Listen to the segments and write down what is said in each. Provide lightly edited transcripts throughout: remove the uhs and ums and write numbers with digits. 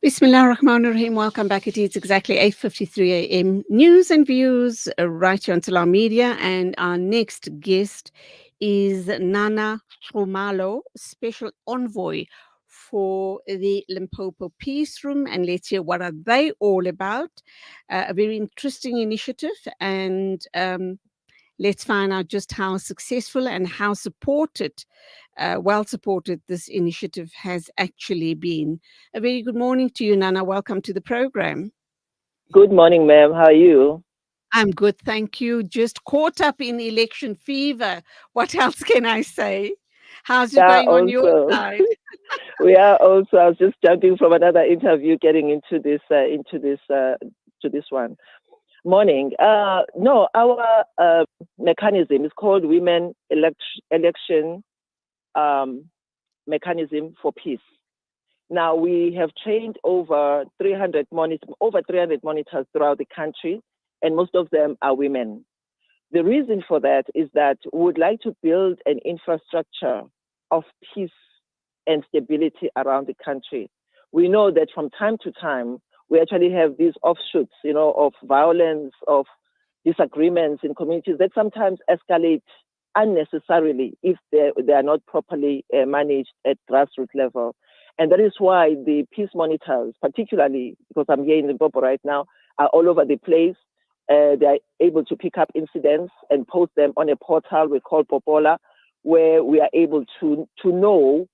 Bismillah ar-Rahman ar-Rahim. Welcome back. It is exactly 8:53 a.m. News and views right here on Salam Media. And our next guest is Nana Nxumalo Special Envoy for the Limpopo Peace Room. And let's hear what are they all about. A very interesting initiative. And let's find out just how successful and how supported, well supported this initiative has actually been. A very good morning to you, Nana. Welcome to the program. Good morning, ma'am. How are you? I'm good, thank you. Just caught up in election fever. What else can I say? How's it Yeah, going on your also. side? We are also. I was just jumping from another interview, getting to this one. Morning. No, our mechanism is called Women Election um, Mechanism for Peace. Now we have trained over 300 monitors throughout the country, and most of them are women. The reason for that is that we would like to build an infrastructure of peace and stability around the country. We know that from time to time, we actually have these offshoots, of violence, of disagreements in communities that sometimes escalate unnecessarily if they are not properly managed at grassroots level. And that is why the peace monitors, particularly because I'm here in Limpopo right now, are all over the place. They are able to pick up incidents and post them on a portal we call Popola, where we are able to know.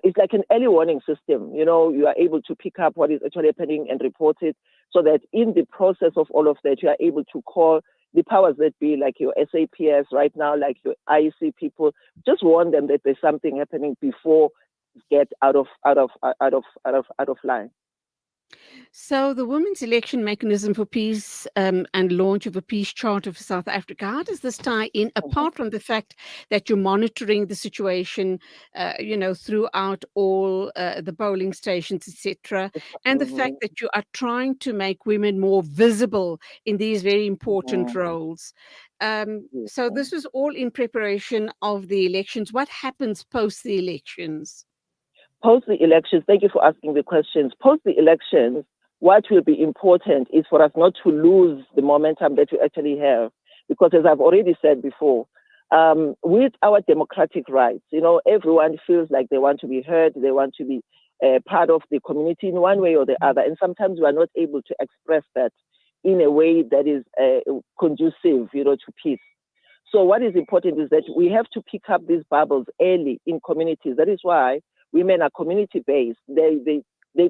It's like an early warning system. You are able to pick up what is actually happening and report it, so that in the process of all of that, you are able to call the powers that be, like your SAPS right now, like your IEC people, just warn them that there's something happening before it get out of line. So, the Women's Election Mechanism for Peace and launch of a peace charter for South Africa, how does this tie in, Mhm. apart from the fact that you're monitoring the situation, throughout all the polling stations, etc., and the fact Mhm. that you are trying to make women more visible in these very important Mhm. roles? So, Yeah. this was all in preparation of the elections. What happens post the elections? Post the elections, thank you for asking the questions. Post the elections, what will be important is for us not to lose the momentum that we actually have. Because as I've already said before, with our democratic rights, everyone feels like they want to be heard, they want to be part of the community in one way or the other. And sometimes we are not able to express that in a way that is conducive, to peace. So what is important is that we have to pick up these bubbles early in communities. That is why women are community based. They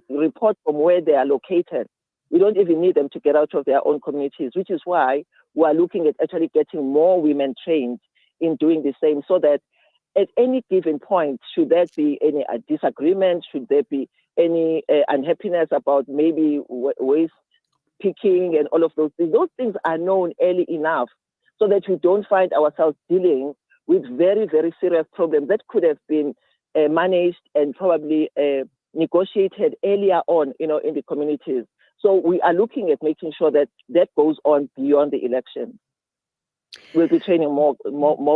report from where they are located. We don't even need them to get out of their own communities, which is why we are looking at actually getting more women trained in doing the same, so that at any given point, should there be any disagreement, should there be any unhappiness about maybe waste picking and all of those things are known early enough, so that we don't find ourselves dealing with very, very serious problems that could have been managed and probably negotiated earlier on, in the communities. So we are looking at making sure that that goes on beyond the election. We'll be training more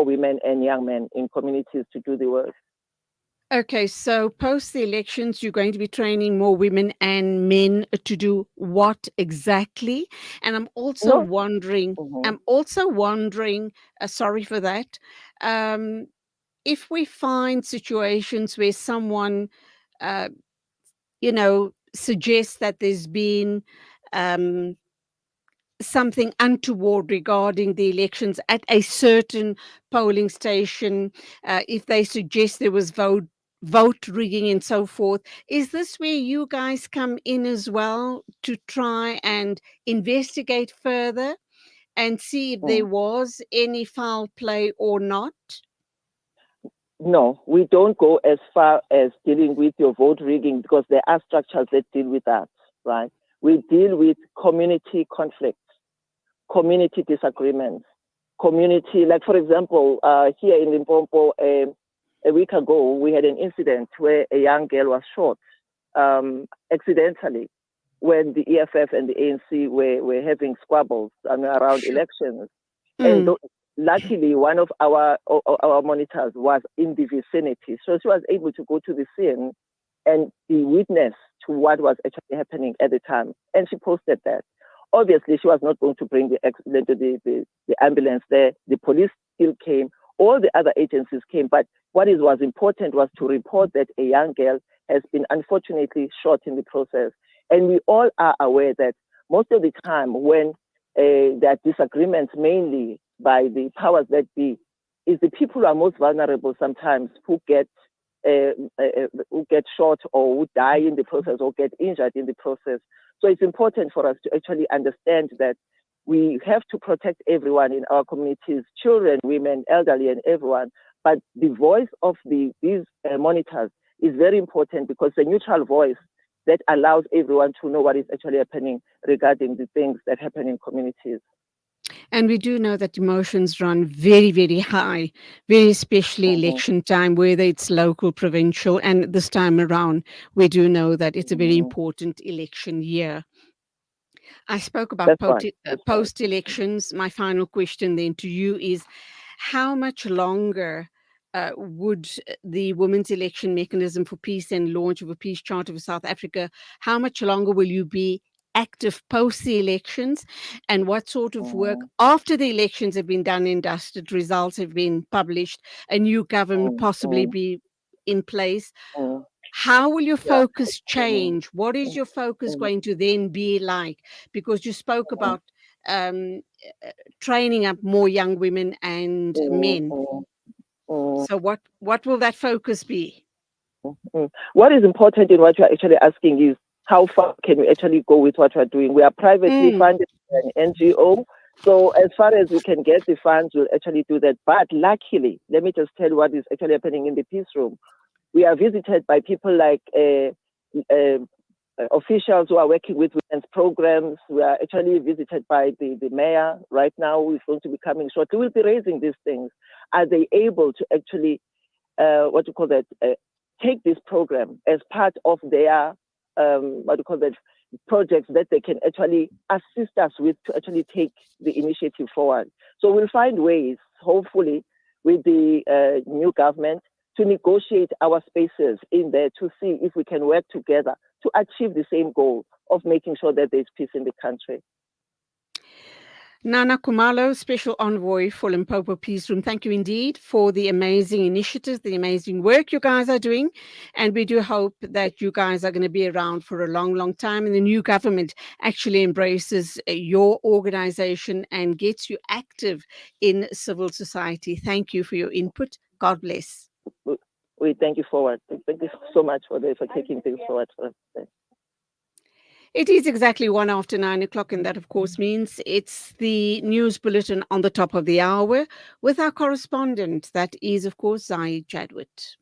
women and young men in communities to do the work. Okay, so post the elections, you're going to be training more women and men to do what exactly? And No. I'm Mhm. also wondering, sorry for that, um, if we find situations where someone, uh, suggests that there's been um, something untoward regarding the elections at a certain polling station, if they suggest there was vote rigging and so forth, is this where you guys come in as well to try and investigate further and see if there Mm. was any foul play or not? No, we don't go as far as dealing with your vote rigging, because there are structures that deal with that, right? We deal with community conflicts, community disagreements, community, like for example, here in Limpopo, a week ago, we had an incident where a young girl was shot accidentally when the EFF and the ANC were having squabbles around Sure. elections. And Mm. luckily, one of our monitors was in the vicinity. So she was able to go to the scene and be witness to what was actually happening at the time. And she posted that. Obviously, she was not going to bring the ambulance there. The police still came. All the other agencies came. But what was important was to report that a young girl has been unfortunately shot in the process. And we all are aware that most of the time when there are disagreements, mainly by the powers that be, is the people who are most vulnerable sometimes who get shot or who die in the process or get injured in the process. So it's important for us to actually understand that we have to protect everyone in our communities, children, women, elderly, and everyone. But the voice of these monitors is very important because the neutral voice that allows everyone to know what is actually happening regarding the things that happen in communities. And we do know that emotions run very, very high, very especially election time, whether it's local, provincial, and this time around, we do know that it's a very important election year. I spoke about post-elections. My final question then to you is, how much longer would the Women's Election Mechanism for Peace and launch of a Peace Charter for South Africa, how much longer will you be active post the elections, and what sort of work after the elections have been done and dusted, results have been published, a new government possibly be in place? How will your focus change? What is your focus going to then be like? Because you spoke about training up more young women and men. So what will that focus be? What is important in what you're actually asking is, how far can we actually go with what we're doing? We are privately funded by an NGO. So as far as we can get the funds, we'll actually do that. But luckily, let me just tell you what is actually happening in the Peace Room. We are visited by people like officials who are working with women's programs. We are actually visited by the mayor right now, who is going to be coming shortly. We'll be raising these things. Are they able to actually, take this program as part of their, projects that they can actually assist us with to actually take the initiative forward. So we'll find ways, hopefully, with the new government to negotiate our spaces in there to see if we can work together to achieve the same goal of making sure that there's peace in the country. Nana Nxumalo, Special Envoy for Limpopo Peace Room, thank you indeed for the amazing initiatives, the amazing work you guys are doing. And we do hope that you guys are going to be around for a long, long time. And the new government actually embraces your organization and gets you active in civil society. Thank you for your input. God bless. We thank you forward. Thank you so much for taking things forward for us. It is exactly 1 after 9 o'clock, and that, of course, means it's the news bulletin on the top of the hour with our correspondent. That is, of course, Zai Jadwit.